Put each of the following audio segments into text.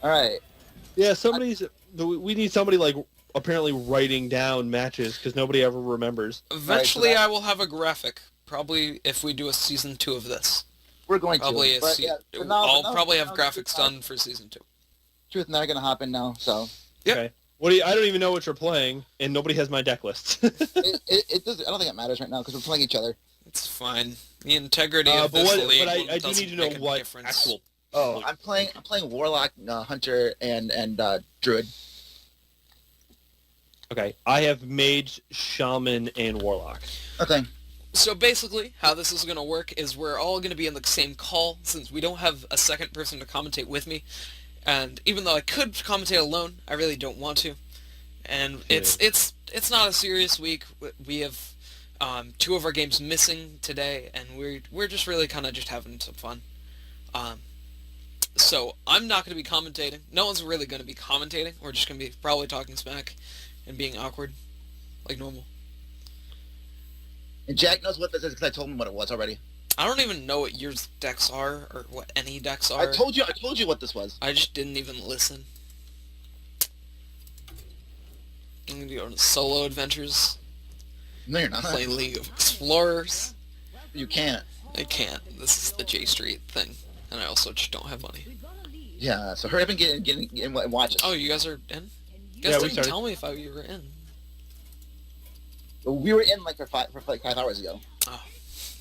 All right. Yeah, we need somebody like apparently writing down matches because nobody ever remembers. Eventually, I will have a graphic. Probably if we do a season 2 of this. We're going Probably to. But, yeah, I'll probably have graphics done for season 2. Truth and I are going to hop in now, so. Yep. Okay. I don't even know what you're playing, and nobody has my deck list. it does. I don't think it matters right now because we're playing each other. It's fine. The integrity of this league I do need to know what actual. Oh, I'm playing Warlock, Hunter, and Druid. Okay, I have Mage, Shaman, and Warlock. Okay. So basically, how this is going to work is we're all going to be in the same call, since we don't have a second person to commentate with me. And even though I could commentate alone, I really don't want to. And it's not a serious week. We have 2 of our games missing today, and we're just really kind of just having some fun. So I'm not going to be commentating. No one's really going to be commentating. We're just going to be probably talking smack and being awkward, like normal. And Jack knows what this is because I told him what it was already. I don't even know what your decks are, or what any decks are. I told you what this was. I just didn't even listen. I'm going to go on solo adventures. No, you're not. Play League of Explorers. You can't. I can't. This is the J Street thing. And I also just don't have money. Yeah, so hurry up and get in and watch it. Oh, you guys are in? You guys didn't tell me if you were in. We were in for 5 hours ago. Oh,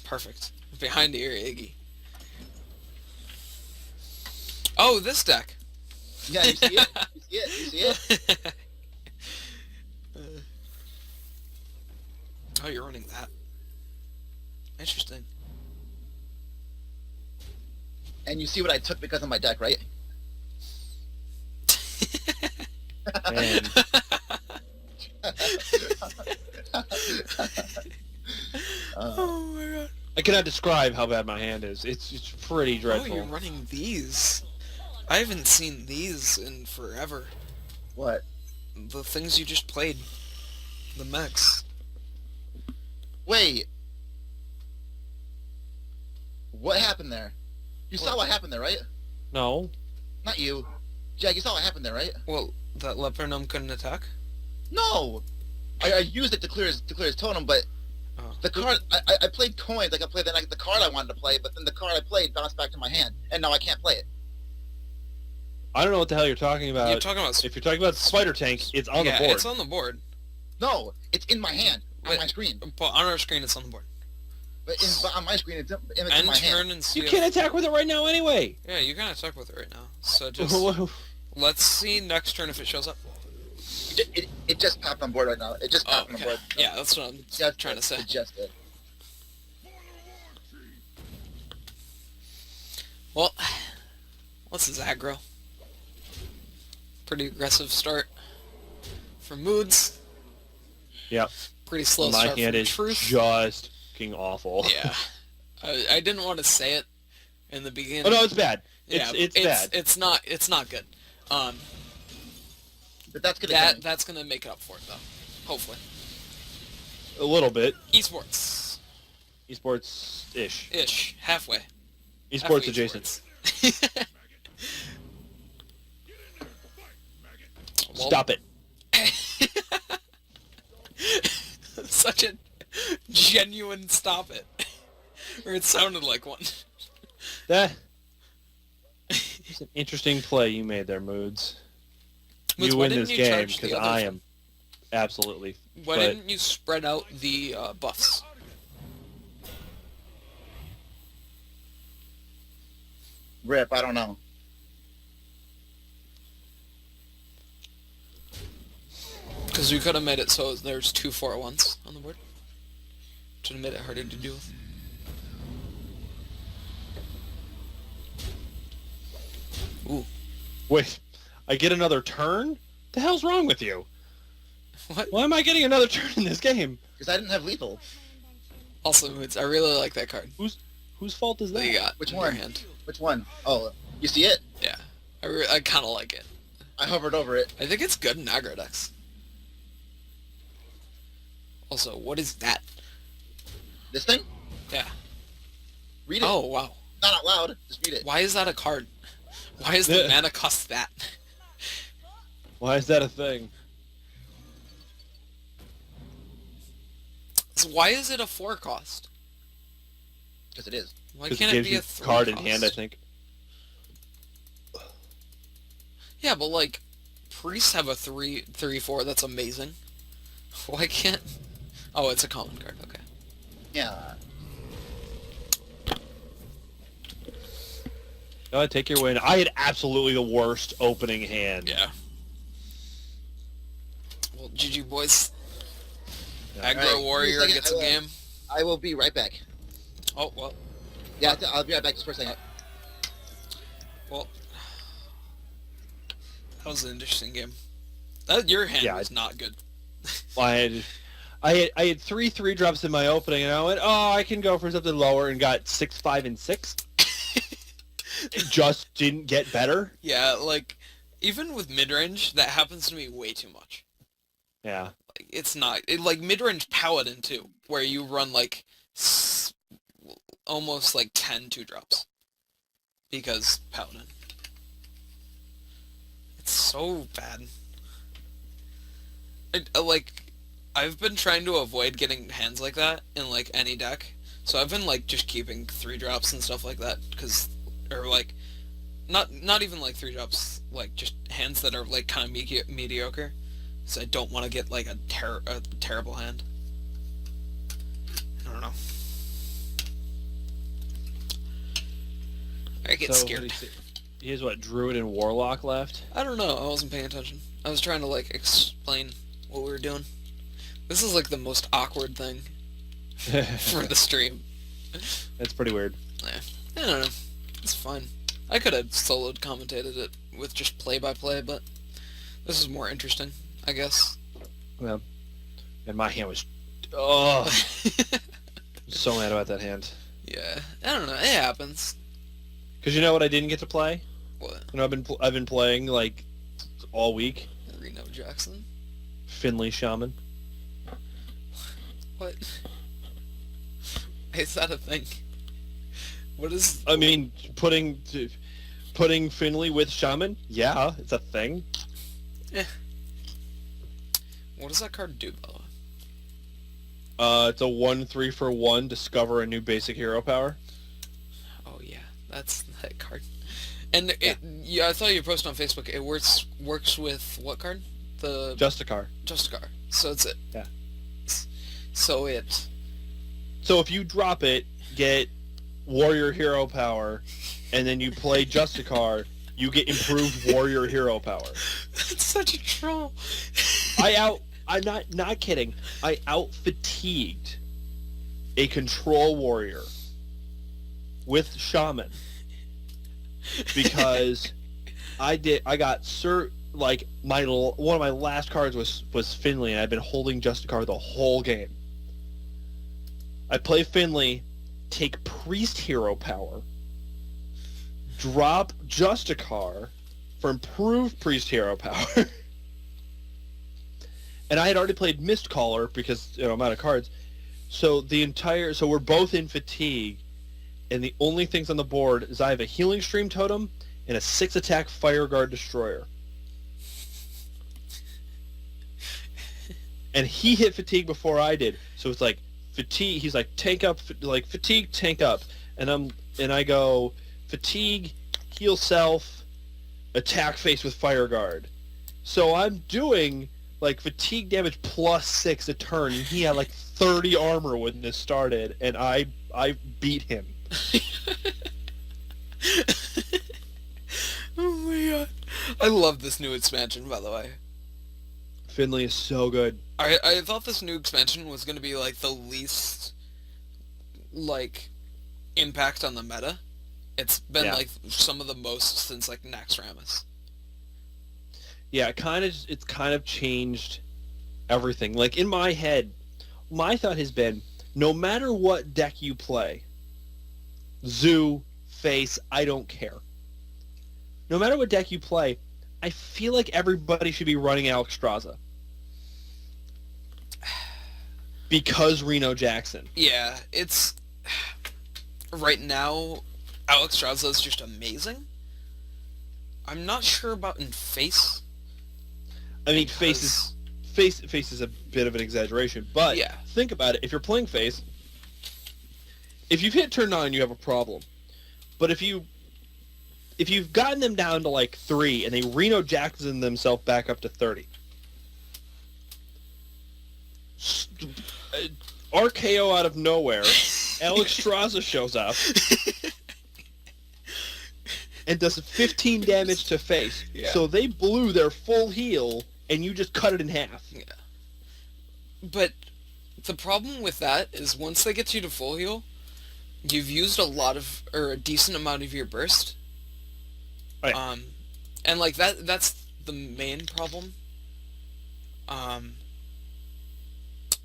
perfect. Behind the ear, Iggy. Oh, this deck. Yeah, you see it? You see it? Oh, you're running that. Interesting. And you see what I took because of my deck, right? And... Oh my god. I cannot describe how bad my hand is. It's pretty dreadful. Oh, you're running these. I haven't seen these in forever. What? The things you just played. The mechs. Wait. What happened there? You saw what happened there, right? No. Not you. Jack, you saw what happened there, right? Well, that Leopardum couldn't attack? No! I used it to clear his totem, but the card... I played coins like I played the card I wanted to play, but then the card I played bounced back to my hand, and now I can't play it. I don't know what the hell you're talking about. You're talking about... If you're talking about Spider Tank, it's on the board. Yeah, it's on the board. No, it's in my hand, on my screen. But on our screen, it's on the board. But on my screen, it's in my hand. And you can't attack with it right now anyway. Yeah, you can attack with it right now. So just... let's see next turn if it shows up. It just popped on board right now. It just popped on board. Yeah, that's what I'm trying to say. It just did. Well, what's his aggro? Pretty aggressive start for Moods. Yep. Pretty slow my start hand for is Truth. just fucking awful. Yeah. I didn't want to say it in the beginning. Oh no, it's bad. Yeah, it's bad. It's not good. But that's gonna make up for it though. Hopefully. A little bit. Esports. Esports-ish. Ish. Halfway. Esports Halfway adjacent. Well, Stop it. Such a genuine stop it. Or it sounded like one. That is an interesting play you made there, Moods. Moods, you why win didn't this you game charge the because other I thing? am absolutely. Why didn't you spread out the buffs? Rip, I don't know. Because we could have made it so there's 2 4-1s on the board. Which would have made it harder to deal with. Ooh. Wait, I get another turn? The hell's wrong with you? What? Why am I getting another turn in this game? Because I didn't have lethal. Also, Moods, I really like that card. Whose fault is that? That you got Which in one? your hand. Which one? Oh, you see it? Yeah. I kind of like it. I hovered over it. I think it's good in aggro decks. Also, what is that? This thing? Yeah. Read it. Oh, wow. Not out loud. Just read it. Why is that a card? Why is the mana cost that? Why is that a thing? So why is it a 4 cost? Because it is. Why 'Cause can't it it gives be you a 3 card cost? in hand, I think. Yeah, but like, priests have a 3/4. That's amazing. Why can't? Oh, it's a common card. Okay. Yeah. Go ahead, take your win. I had absolutely the worst opening hand. Yeah. Well, GG boys. Yeah. Aggro Alright, Warrior give me a gets second, a game. I will be right back. Oh well. Yeah, I'll be right back just for a second. Well, that was an interesting game. Your hand was not good. Well, I had 3 drops in my opening, and I went, oh, I can go for something lower, and got 6, 5, and 6. It just didn't get better. Yeah, like, even with mid-range, that happens to me way too much. Yeah. Like, it's not... like, mid-range Paladin, too, where you run, like, almost, like, 10 2-drops. Because Paladin. It's so bad. I've been trying to avoid getting hands like that in, like, any deck. So I've been, like, just keeping 3-drops and stuff like that, because... or like, not even like 3-drops, like just hands that are like kind of mediocre. So I don't want to get like a terrible hand. I don't know. I get scared. He has what, Druid and Warlock left? I don't know. I wasn't paying attention. I was trying to like explain what we were doing. This is like the most awkward thing for the stream. That's pretty weird. Yeah. I don't know. It's fine. I could have soloed commentated it with just play-by-play, but this is more interesting, I guess. Yeah. And my hand was... Oh! I'm so mad about that hand. Yeah. I don't know. It happens. Because you know what I didn't get to play? What? You know, I've been playing, like, all week. Reno Jackson? Finley Shaman. What? Is that a thing? What is... I mean, putting Finley with Shaman? Yeah, it's a thing. Eh. What does that card do, by the way? It's a 1/3 for 1, discover a new basic hero power. Oh yeah, that's that card. And I saw you post on Facebook. It works with what card? The Justicar. Justicar. So it's it. Yeah. So if you drop it, get warrior hero power, and then you play Justicar, you get improved warrior hero power. That's such a troll. I'm not kidding. I out-fatigued a control warrior with Shaman because one of my last cards was Finley, and I've been holding Justicar the whole game. I play Finley, take priest hero power, drop Justicar for improved priest hero power. And I had already played Mistcaller because I'm out of cards. So we're both in fatigue, and the only things on the board is I have a Healing Stream Totem and a 6-attack Fire Guard Destroyer. And he hit fatigue before I did, so it's like fatigue. He's like tank up, like fatigue, tank up, and I go fatigue, heal self, attack face with Fire Guard. So I'm doing like fatigue damage +6 a turn, and he had like 30 armor when this started, and I beat him. Oh my god. I love this new expansion, by the way. Finley is so good. I thought this new expansion was going to be like the least like impact on the meta. It's been like some of the most since like Naxxramas. Yeah, it's kind of changed everything. Like in my head, my thought has been no matter what deck you play, Zoo, Face, I don't care. No matter what deck you play, I feel like everybody should be running Alexstrasza. Because Reno Jackson. Yeah, it's... Right now, Alexstrasza is just amazing. I'm not sure about in face. I mean, face is a bit of an exaggeration, but Yeah. think about it. If you're playing face, if you've hit turn 9, you have a problem. But if you've gotten them down to like 3 and they Reno Jackson themselves back up to 30, RKO out of nowhere, Alex Straza shows up and does 15 damage to face. Yeah. So they blew their full heal, and you just cut it in half. Yeah. But the problem with that is once they get you to full heal, you've used a decent amount of your burst. Right. And like that's the main problem.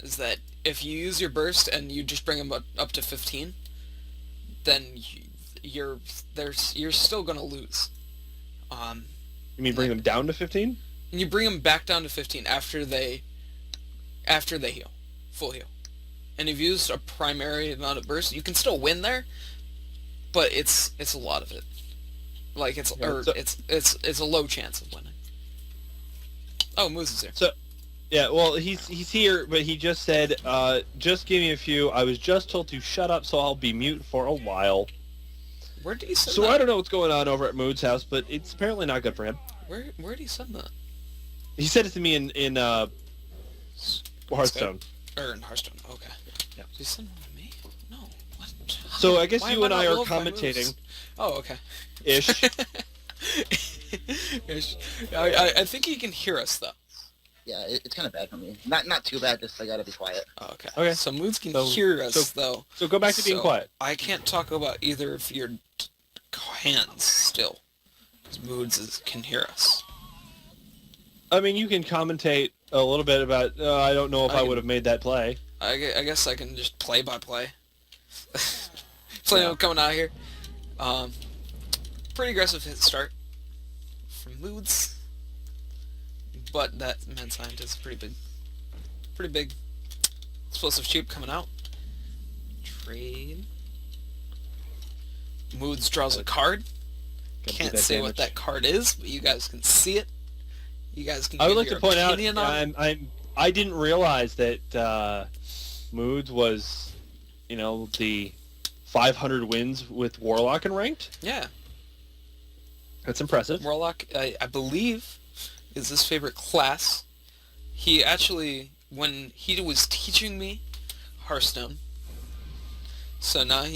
Is that if you use your burst and you just bring them up to 15, then you're still gonna lose. You mean bring them down to 15? And you bring them back down to 15 after they heal, full heal. And if you used a primary amount of burst, you can still win there, but it's a lot of it. Like it's a low chance of winning. Oh, Moose is here. So, yeah, well, he's here, but he just said, just give me a few. I was just told to shut up, so I'll be mute for a while. Where did he send So that? I don't know what's going on over at Mood's house, but it's apparently not good for him. Where did he send that? He said it to me in Hearthstone. Or in Hearthstone. Okay. Yeah. Did he send one to me? No. What? So I guess Why you am and I not are loved by commentating. Moose? Oh, okay. Ish. Ish. I think he can hear us though. Yeah, it's kind of bad for me. Not too bad. Just I gotta be quiet. Oh, okay. Okay. So Moods can hear us though. So go back to being quiet. I can't talk about either of your hands still. 'Cause Moods can hear us. I mean, you can commentate a little bit about, I don't know if I would have made that play. I guess I can just play by play. Play coming out here. Pretty aggressive hit start from Moods. But that mad scientist is pretty big. Explosive sheep coming out. Trade. Moods draws a card. Can't say what that card is, but you guys can see it. You guys can. I would like your to point out, opinion on it. I didn't realize that Moods was, the 500 wins with Warlock and ranked. Yeah, That's impressive. Warlock, I believe, is his favorite class. He actually, when he was teaching me Hearthstone, so now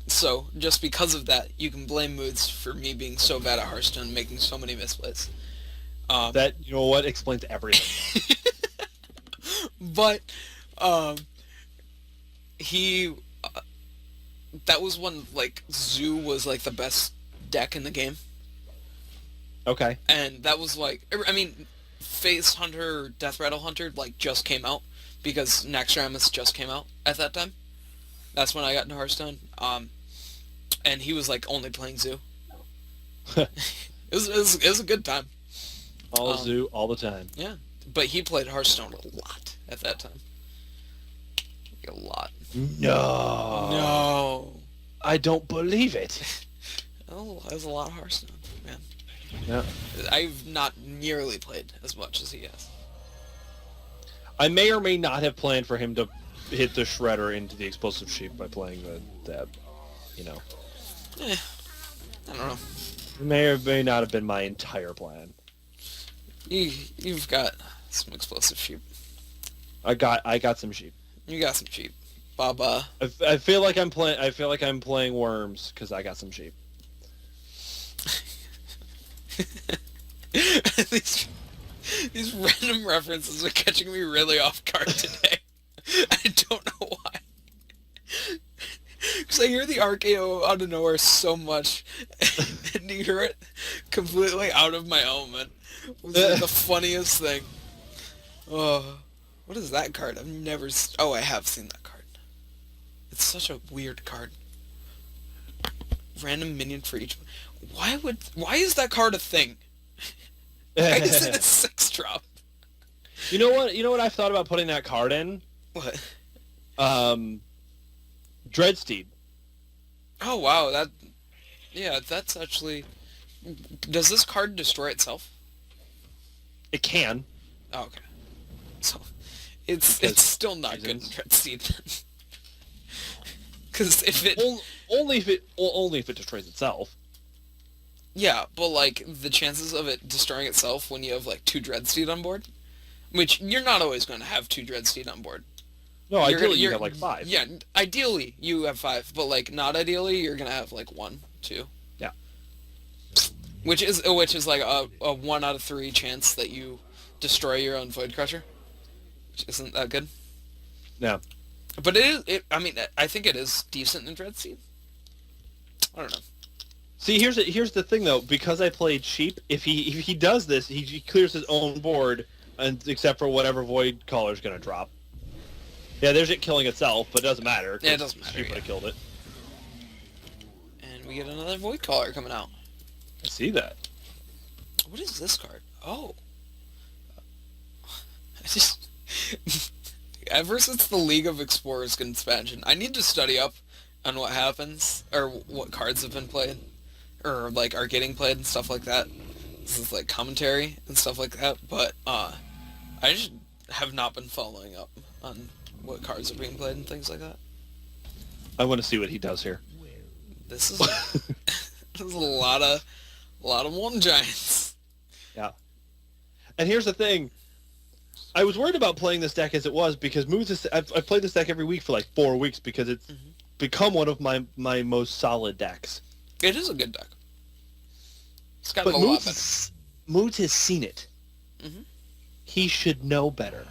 so just because of that, you can blame Moods for me being so bad at Hearthstone, making so many misplays. That, explains everything. But he that was when Zoo was the best deck in the game. Okay. And that was Face Hunter or Death Rattle Hunter just came out because Naxxramas just came out at that time. That's when I got into Hearthstone. And he was only playing Zoo. it was a good time. All Zoo all the time. Yeah, but he played Hearthstone a lot at that time. A lot. No. I don't believe it. Oh, that was a lot of Hearthstone, man. Yeah. I've not nearly played as much as he has. I may or may not have planned for him to hit the Shredder into the Explosive Sheep by playing that. I don't know. It may or may not have been my entire plan. You've got some Explosive Sheep. I got some sheep. You got some sheep. Baba. I feel like I'm playing worms because I got some sheep. These random references are catching me really off guard today. I don't know why. Because I hear the RKO out of nowhere so much, and you hear it completely out of my element. It was the funniest thing. Oh, what is that card? I've never... Oh, I have seen that card. It's such a weird card. Random minion for each... Why is that card a thing? Why is it a 6-drop? You know what I've thought about putting that card in? What? Dreadsteed. Oh, wow, that's actually... Does this card destroy itself? It can. Oh, okay. So, it's still not good in Dreadseed then. Because if it... Only if it destroys itself. Yeah, but, like, the chances of it destroying itself when you have, like, 2 Dreadseed on board, which you're not always going to have 2 Dreadseed on board. No, ideally you have, like, 5. Yeah, ideally you have 5, but, like, not ideally, you're going to have, like, 1, 2. Yeah. Which is like, a 1 out of 3 chance that you destroy your own Void Crusher. Which isn't that good. No. But I mean, I think it is decent in Dreadseed. I don't know. See, here's the thing though. Because I played Sheep, if he does this, he clears his own board, and except for whatever Void Caller's gonna drop. Yeah, there's it killing itself, but it doesn't matter. Yeah, it doesn't matter. Sheep would have killed it. And we get another Void Caller coming out. I see that. What is this card? Oh. I just... Ever since the League of Explorers expansion, I need to study up on what happens, or what cards have been played, or, like, are getting played and stuff like that. This is, like, commentary and stuff like that, but, I just have not been following up on what cards are being played and things like that. I want to see what he does here. This is, this is a lot of one giants. Yeah. And here's the thing. I was worried about playing this deck as it was because I've played this deck every week for like 4 weeks because it's become one of my most solid decks. It is a good deck. It's gotten But a lot better. Moods has seen it. Mhm. He should know better.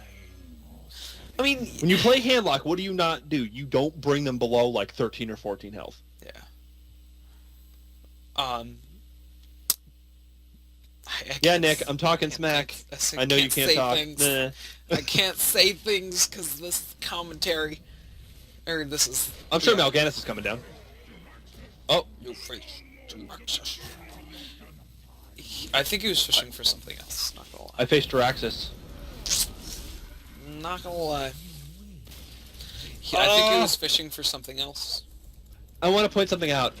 I mean... When you play Handlock, what do you not do? You don't bring them below like 13 or 14 health. Yeah. Yeah, Nick, I'm talking smack. I know you can't talk. Nah. I can't say things because this is commentary. Or this is... I'm sure Mal'Ganis is coming down. Oh. You face to access. I think he was fishing for something else, not gonna lie. I faced Jiraxis. Not gonna lie. I think he was fishing for something else. I want to point something out.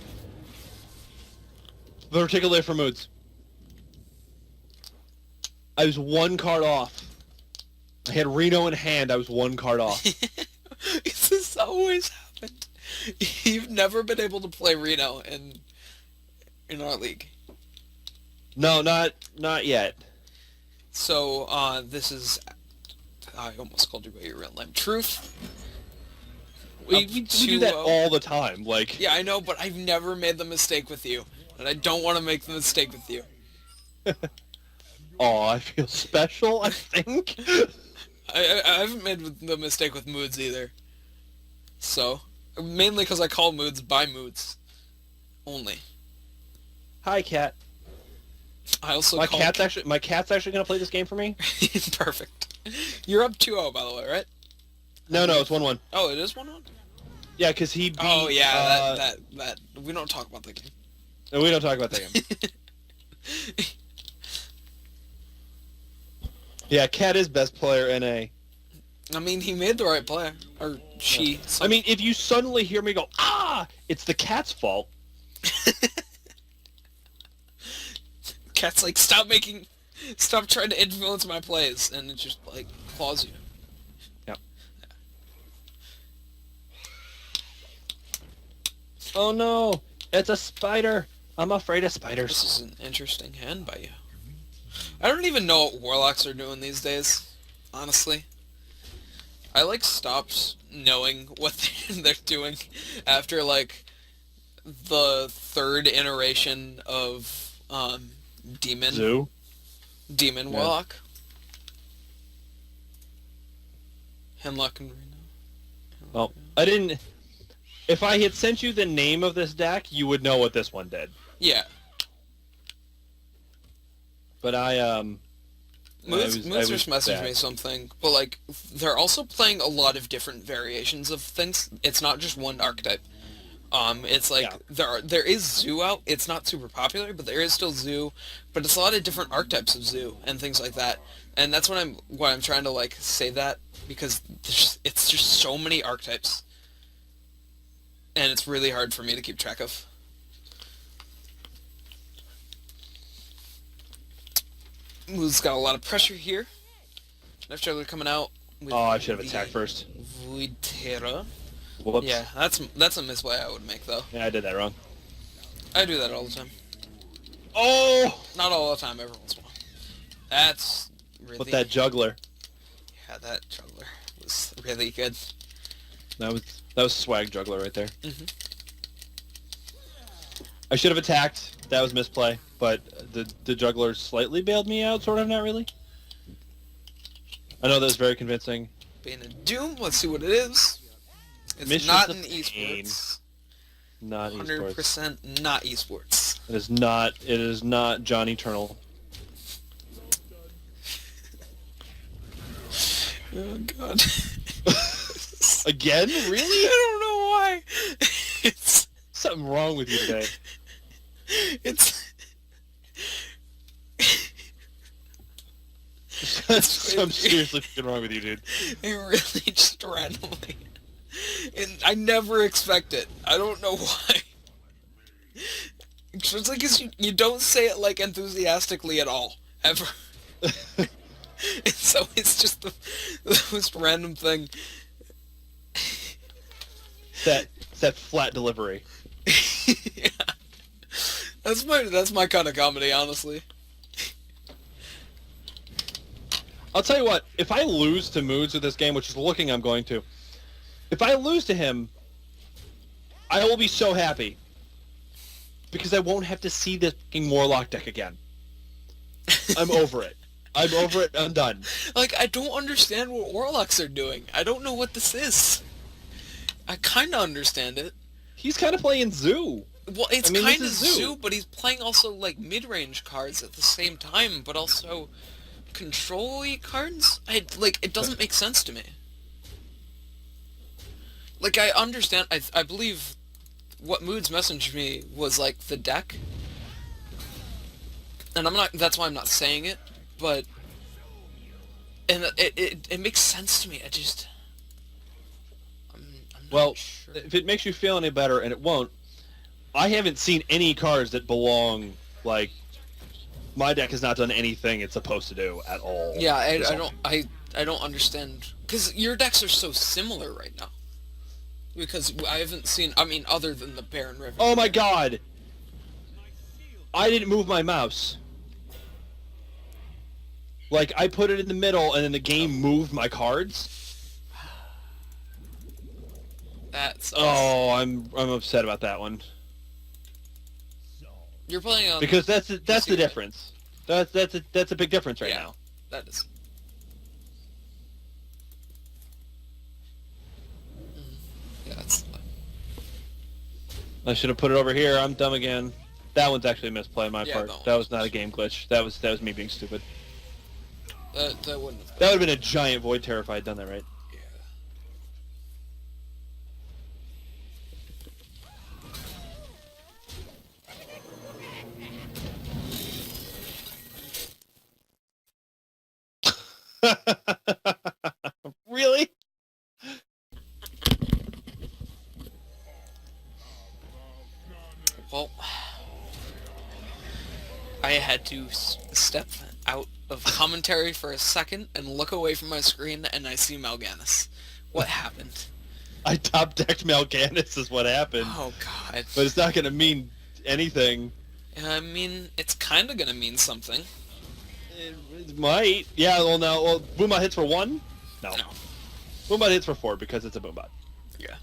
Particularly for Moods. I was 1 card off. I had Reno in hand. I was 1 card off. This has always happened. You've never been able to play Reno in our league. No, not yet. So, this is... I almost called you by your real name. Truth. We do that all the time. Like. Yeah, I know, but I've never made the mistake with you. And I don't want to make the mistake with you. Oh, I feel special, I think. I haven't made the mistake with Moods either. So, mainly because I call Moods by Moods. Only. Hi, cat. I also my cat's actually gonna play this game for me. Perfect. You're up 2-0, by the way, right? No, it's 1-1. Oh, it is 1-1? Yeah, because he beat... Oh, yeah, that... We don't talk about the game. No, we don't talk about that game. Yeah, Cat is best player NA. I mean, he made the right play. Or she. Yeah. I mean, if you suddenly hear me go, ah, it's the cat's fault. Cat's like, stop trying to influence my plays, and it just, like, claws you. Yeah. Oh no, it's a spider. I'm afraid of spiders. This is an interesting hand by you. I don't even know what Warlocks are doing these days, honestly. I, like, stopped knowing what they're doing after, like, the 3rd iteration of, Demon. Zoo? Demon Warlock. Hemlock and Reno. Well, I didn't... If I had sent you the name of this deck, you would know what this one did. Yeah. But Moods just messaged me something, but, like, they're also playing a lot of different variations of things. It's not just one archetype. It's like, there is Zoo out. It's not super popular, but there is still Zoo. But it's a lot of different archetypes of Zoo and things like that. And that's what I'm trying to, like, say that, because it's just so many archetypes. And it's really hard for me to keep track of. Moods got a lot of pressure here. Knife Juggler coming out with Oh, I should have attacked first. Void Terra. Whoops. Yeah, that's a misplay I would make, though. Yeah, I did that wrong. I do that all the time. Oh! Not all the time, every once in a while. That's really... With that juggler. Yeah, that juggler was really good. That was swag juggler right there. Mm-hmm. I should have attacked. That was misplay. But the juggler slightly bailed me out, sort of, not really. I know that was very convincing. Being a Doom, let's see what it is. It's Mistress not of in Pain. esports. Not esports. 100% not esports. It is not. It is not John Eternal. Oh god. Again? Really? I don't know why. It's Something wrong with you today. I'm seriously fucking wrong with you, dude. it really just randomly. And I never expect it. I don't know why. Especially because you don't say it like enthusiastically at all, ever. And so it's just the most random thing. That flat delivery. Yeah. That's my kind of comedy, honestly. I'll tell you what, if I lose to Moods with this game, which is looking I'm going to, if I lose to him, I will be so happy. Because I won't have to see this fucking Warlock deck again. I'm over it. I'm over it. I'm done. Like, I don't understand what Warlocks are doing. I don't know what this is. I kind of understand it. He's kind of playing Zoo. Well, it's this kind of is Zoo. Zoo, but he's playing also, like, mid-range cards at the same time, but also control-y cards? It doesn't make sense to me. Like, I understand, I believe what Moods messaged me was, like, the deck. And that's why I'm not saying it, but... And it makes sense to me, I'm Well, not sure. if it makes you feel any better, and it won't, I haven't seen any cards that belong, like, my deck has not done anything it's supposed to do at all. Yeah, I don't understand, because your decks are so similar right now. Because I haven't seen, other than the Baron River. Oh my god! I didn't move my mouse. Like, I put it in the middle, and then the game moved my cards. That's Oh, I'm upset about that one. You're playing on... Because that's the difference. That's a big difference right Yeah. now. That is. Yeah, that's... I should have put it over here. I'm dumb again. That one's actually a misplay on my Yeah, part. that That one was not a game glitch. That was me being stupid. That wouldn't have... That would have been a giant Void Terror if I had done that right. Really? Well, I had to step out of commentary for a second and look away from my screen, and I see Mal'Ganis. What happened? I top decked Mal'Ganis is what happened. Oh god. But it's not going to mean anything. I mean, it's kind of gonna mean something. It might. Yeah, well, Boombot hits for 1? No. No. Boombot hits for 4 because it's a Boombot. Yeah.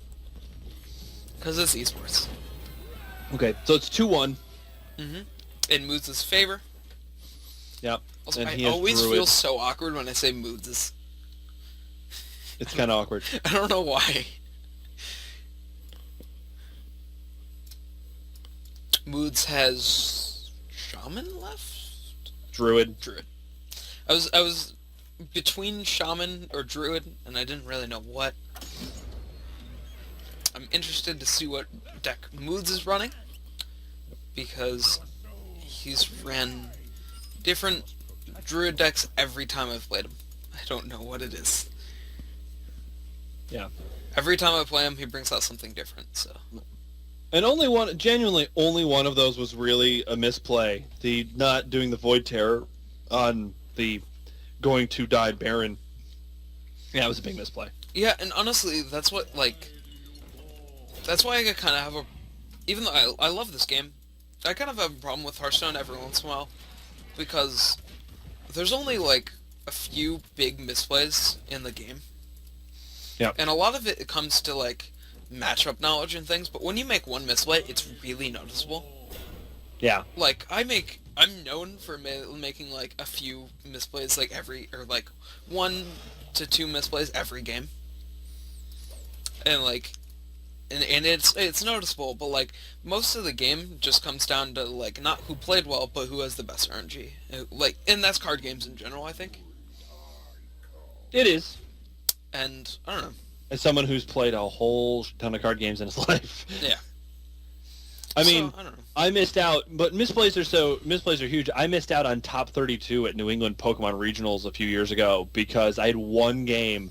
Because it's esports. Okay, so it's 2-1. Mm-hmm. In Moods' favor. Yep. Also, And I he has always Druid. feel so awkward when I say Moods'. It's kind of awkward. I don't know why. Moods has Shaman left? Druid. Druid. I was between Shaman or Druid, and I didn't really know what. I'm interested to see what deck Moods is running, because he's ran different Druid decks every time I've played him. I don't know what it is. Yeah. Every time I play him, he brings out something different, so... And genuinely only one of those was really a misplay. The not doing the Void Terror on the going to die Baron. Yeah, it was a big misplay. Yeah, and honestly, that's what, like... That's why I kind of have a... Even though I love this game, I kind of have a problem with Hearthstone every once in a while, because there's only, like, a few big misplays in the game. Yeah. And a lot of it comes to, like, matchup knowledge and things, but when you make one misplay, it's really noticeable. Yeah. Like, I'm known for making, like, a few misplays, like, like, 1 to 2 misplays every game. And, like, and it's noticeable, but, like, most of the game just comes down to, like, not who played well, but who has the best RNG. Like, and that's card games in general, I think. It is. And, I don't know. As someone who's played a whole ton of card games in his life. Yeah. I mean, I don't know. I missed out, but misplays are huge. I missed out on top 32 at New England Pokemon Regionals a few years ago because I had one game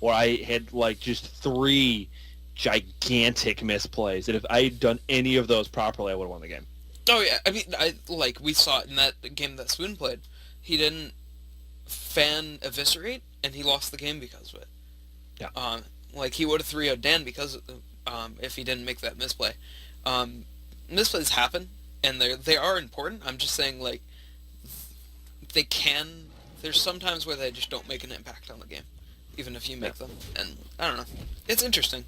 where I had like just 3 gigantic misplays. And if I had done any of those properly, I would have won the game. Oh yeah, I mean, we saw it in that game that Spoon played. He didn't fan eviscerate, and he lost the game because of it. Yeah. Like he would have 3-0'd Dan because if he didn't make that misplay. Misplays happen, and they are important. I'm just saying, like, there's sometimes where they just don't make an impact on the game, even if you make them. And I don't know. It's interesting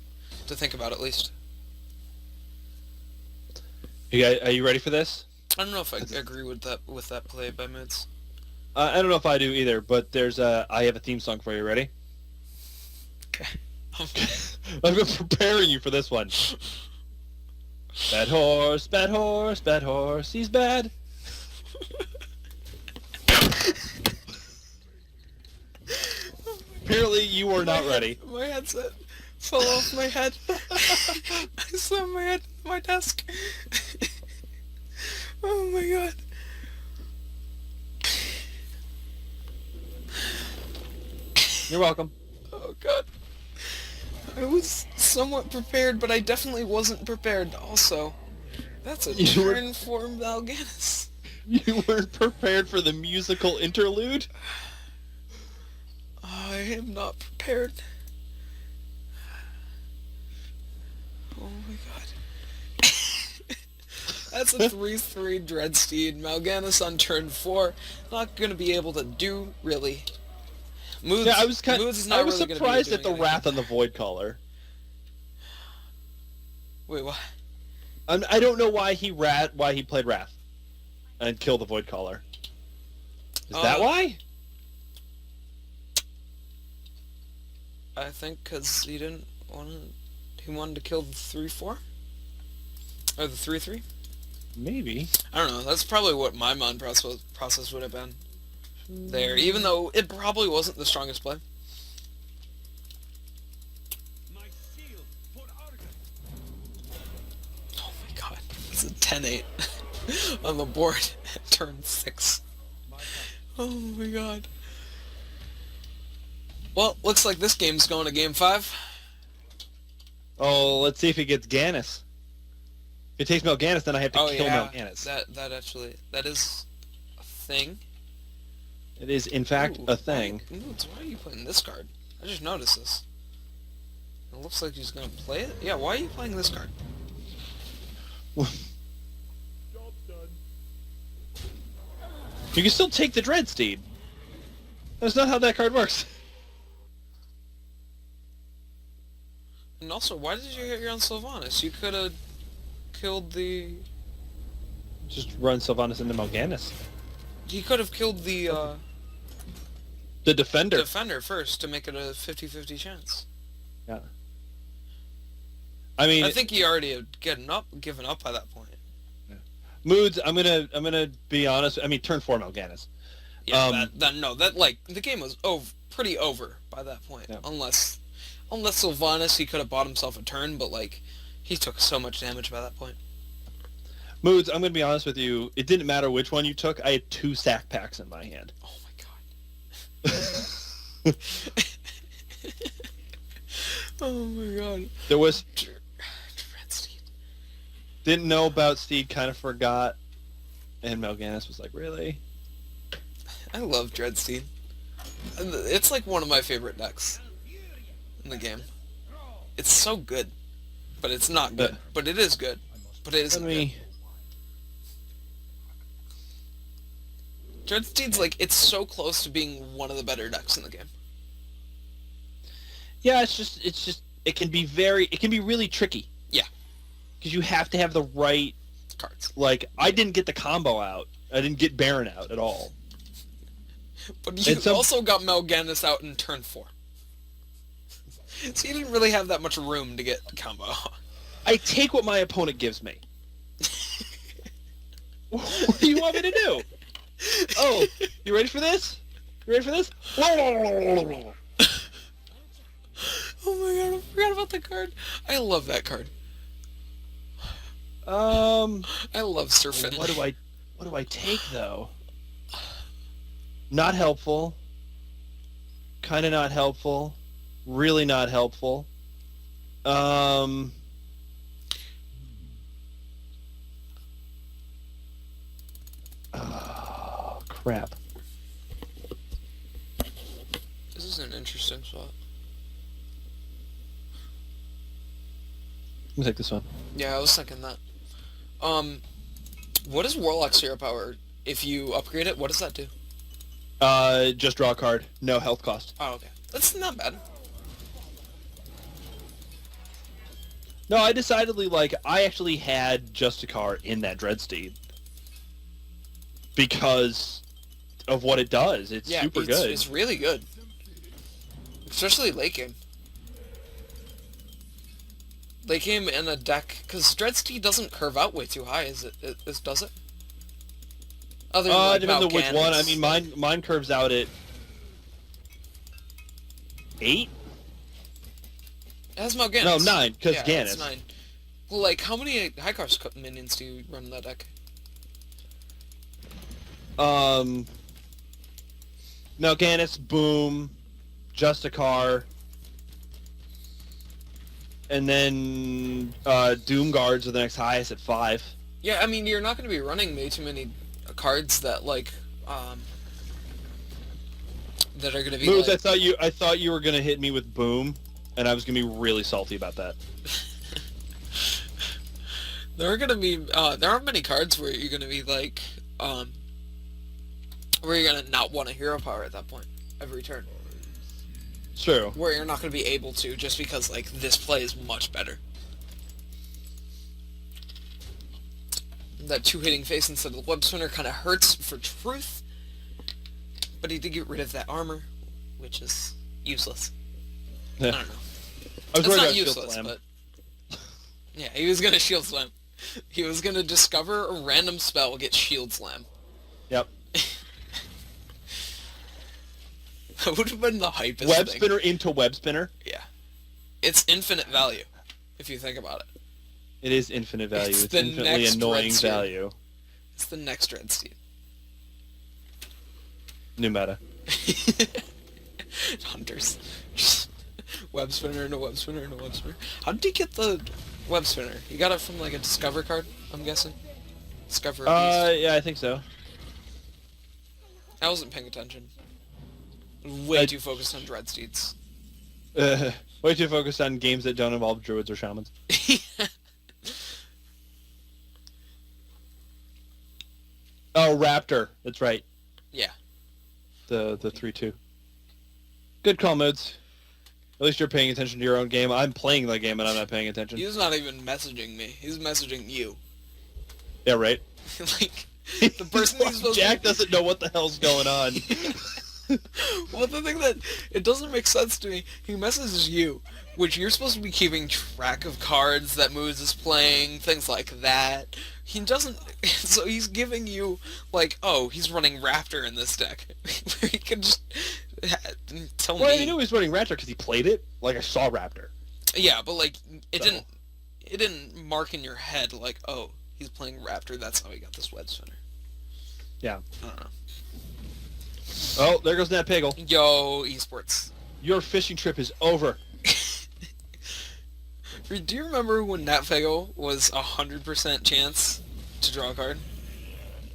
to think about, at least. Are you ready for this? I don't know if I agree with that play by Moods. I don't know if I do either, but I have a theme song for you. Ready? Okay. I've been preparing you for this one. Bad horse, bad horse, bad horse, he's bad. Apparently you were not ready. My headset fell off my head. I slammed my head on my desk. Oh my god. You're welcome. Oh god. I was somewhat prepared, but I definitely wasn't prepared also. That's a turn for Mal'Ganis. You weren't prepared for the musical interlude? I am not prepared. Oh my god. That's a 3/3 Dreadsteed. Mal'Ganis on turn 4. Not gonna be able to do, really. Moods, yeah, I was surprised at the Wrath on the Void Caller. Wait, what? I don't know why he played Wrath and killed the Void Caller. Is that why? I think because he didn't want to. He wanted to kill the 3/4 or the 3/3. Maybe. I don't know. That's probably what my mind process would have been there, even though it probably wasn't the strongest play. Oh my god. It's a 10-8 on the board at turn 6. Oh my god. Well, looks like this game's going to game 5. Oh, let's see if he gets Ganis. If it takes Mal'Ganis, then I have to kill Mal'Ganis. That is a thing. It is, in fact, a thing. Why are you playing this card? I just noticed this. It looks like he's going to play it. Yeah, why are you playing this card? You can still take the Dreadsteed. That's not how that card works. And also, why did you hit your own Sylvanas? You could have killed the... Just run Sylvanas into Mal'Ganis. He could have killed the Defender. Defender first to make it a 50-50 chance. Yeah. I mean, I think he already had given up by that point. Yeah. Moods, I'm gonna be honest. I mean, turn 4 Mal'Ganis. Yeah, the game was pretty over by that point. Yeah. Unless Sylvanas, he could have bought himself a turn, but like he took so much damage by that point. Moods, I'm gonna be honest with you. It didn't matter which one you took. I had 2 sack packs in my hand. Oh my god. Oh my god. There was... Steed. Didn't know about Steed, kind of forgot. And Mal'Ganis was like, really? I love Dreadsteed. It's like one of my favorite decks in the game. It's so good, but it's not good. But it is good. But it isn't good. Dreadsteed's like, it's so close to being one of the better decks in the game. Yeah, it can be really tricky. Yeah. Because you have to have the right cards. Like, I didn't get the combo out. I didn't get Baron out at all. But you also got Mal'Ganis out in turn 4. So you didn't really have that much room to get combo. I take what my opponent gives me. What do you want me to do? Oh, you ready for this? You ready for this? Oh my god, I forgot about the card. I love that card. I love Surfing. What do I take though? Not helpful. Kinda not helpful. Really not helpful. Oh, crap. This is an interesting spot. Let me take this one. Yeah, I was thinking that. What is Warlock's hero power? If you upgrade it, what does that do? Just draw a card. No health cost. Oh, okay. That's not bad. No, I decidedly, I actually had Justicar in that Dreadsteed. Because of what it does. It's super good. It's really good. Especially late game. Late game in a deck, because Dreadsteed doesn't curve out way too high, does it? Other than, depends on which one. I mean, mine curves out at 8? It has Mal'Ganis. No, 9, because yeah, Ganis. It's 9. Well, how many high card minions do you run in that deck? Mal'Ganis, Boom, Justicar, and then Doom Guards are the next highest at 5. Yeah, I mean, you're not going to be running way too many cards that, that are going to be, Moods, I thought you were going to hit me with Boom, and I was going to be really salty about that. There are going to be, there aren't many cards where you're going to be, where you're going to not want a hero power at that point, every turn. True. Where you're not going to be able to, just because, this play is much better. That 2-hitting face instead of the web spinner kind of hurts for Truth. But he did get rid of that armor, which is useless. Yeah. I don't know. I was it's worried not about useless, Shield Slam. but... Yeah, he was going to Shield Slam. He was going to discover a random spell, get Shield Slam. Yep. That would have been the hypest Web thing. spinner into web spinner? Yeah. It's infinite value, if you think about it. It is infinite value. It's the infinitely next annoying Dreadsteed. value. It's the next Dreadsteed. New meta. Hunters. Web spinner into web spinner into web spinner. How did he get the web spinner? He got it from a Discover card, I'm guessing? Discover a beast. Yeah, I think so. I wasn't paying attention. Way too focused on Dreadsteeds. Way too focused on games that don't involve druids or shamans. Oh, Raptor. That's right. Yeah. The 3-2. Good call, Moods. At least you're paying attention to your own game. I'm playing the game and I'm not paying attention. He's not even messaging me. He's messaging you. Yeah, right? The person he's supposed Jack to... doesn't know what the hell's going on. Well, the thing that it doesn't make sense to me, he messages you, which you're supposed to be keeping track of cards that Moods is playing, things like that. He doesn't, so he's giving you, oh, he's running Raptor in this deck. Where he can just tell me. Well, I knew he was running Raptor because he played it. I saw Raptor. Yeah, but, it didn't mark in your head, oh, he's playing Raptor, that's how he got this web spinner. Yeah. I don't know. Oh, there goes that Piggle. Yo, esports. Your fishing trip is over. Do you remember when Nat Fego was 100% chance to draw a card?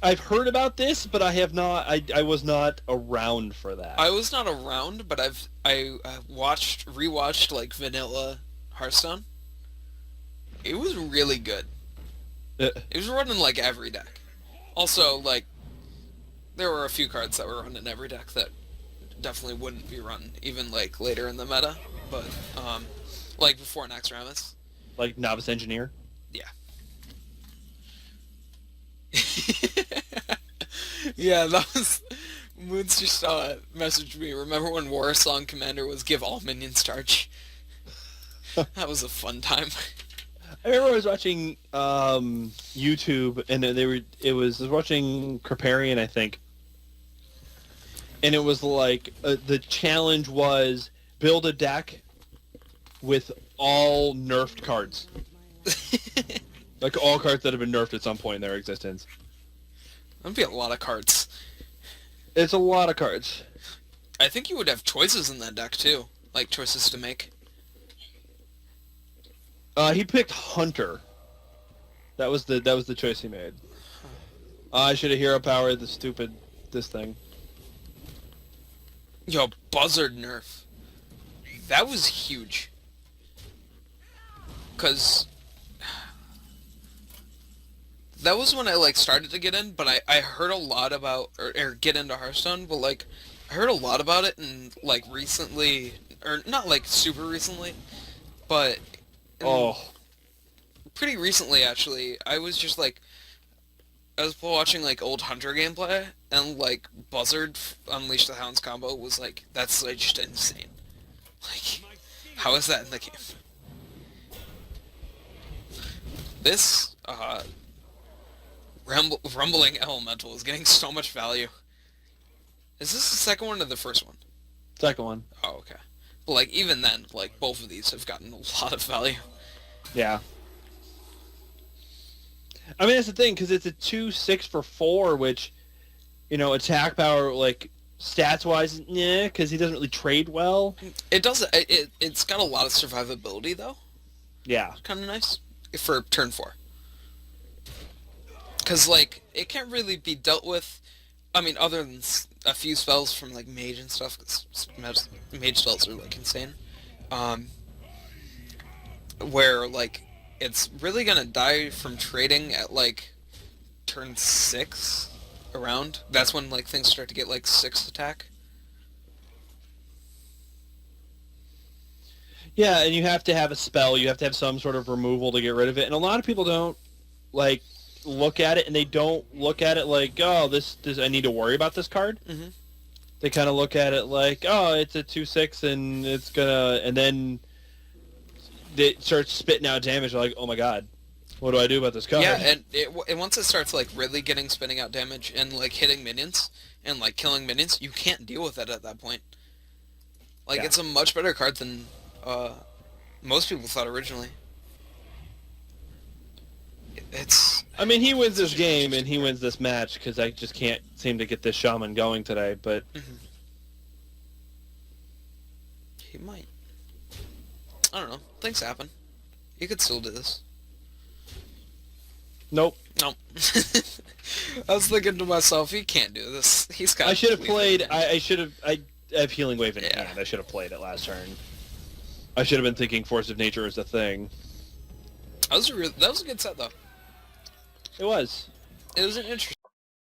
I've heard about this, but I have not. I was not around for that. I was not around, but I rewatched like vanilla Hearthstone. It was really good. It was running like every deck. Also, like, there were a few cards that were running every deck that definitely wouldn't be run even like later in the meta, but like before Naxxramas. Like Novice Engineer. Yeah. Yeah, that was... Moods just messaged me. Remember when War Song Commander was give all minions charge? That was a fun time. I remember I was watching YouTube, and I was watching Kripparrian, I think, and it was like the challenge was build a deck with all nerfed cards, like all cards that have been nerfed at some point in their existence. That'd be a lot of cards. It's a lot of cards. I think you would have choices in that deck too, like choices to make. He picked Hunter. That was the choice he made. I should have hero powered this thing. Yo, Buzzard nerf. That was huge. 'Cause that was when I like started to get in, but I heard a lot about or get into Hearthstone, but like I heard a lot about it and like recently, or not like super recently, but pretty recently actually. I was just like, I was watching like old Hunter gameplay, and like Buzzard Unleash the Hounds combo was like, that's like just insane. Like, how is that in the game? This Rumbling Elemental is getting so much value. Is this the second one or the first one? Second one. Oh, okay. But like even then, like both of these have gotten a lot of value. Yeah. I mean, that's the thing, because it's a 2/6 for 4, which, you know, attack power, like, stats-wise, yeah, because he doesn't really trade well. It does. It's got a lot of survivability, though. Yeah. Kind of nice for turn 4. Because, like, it can't really be dealt with, I mean, other than a few spells from, like, Mage and stuff, because Mage spells are, like, insane. Where, like, it's really gonna die from trading at, like, turn 6 around. That's when, like, things start to get, like, 6 attack. Yeah, and you have to have a spell, you have to have some sort of removal to get rid of it, and a lot of people don't, like, look at it, and they don't look at it like, oh, this I need to worry about this card. Mm-hmm. They kind of look at it like, oh, it's a 2/6, and it's gonna, and then it starts spitting out damage. They're like, oh my god, what do I do about this card? Yeah, and once it starts like really spinning out damage and like hitting minions and like killing minions, you can't deal with it at that point. Like Yeah. It's a much better card than most people thought originally. I mean, he wins this game and he wins this match because I just can't seem to get this shaman going today. But he might. I don't know. Things happen. He could still do this. nope. Nope. I was thinking to myself, he can't do this. He's got. I should have played. I should have. I have Healing Wave in Yeah. hand. I should have played it last turn. I should have been thinking Force of Nature is a thing. That was a good set though. It was. It was an interesting.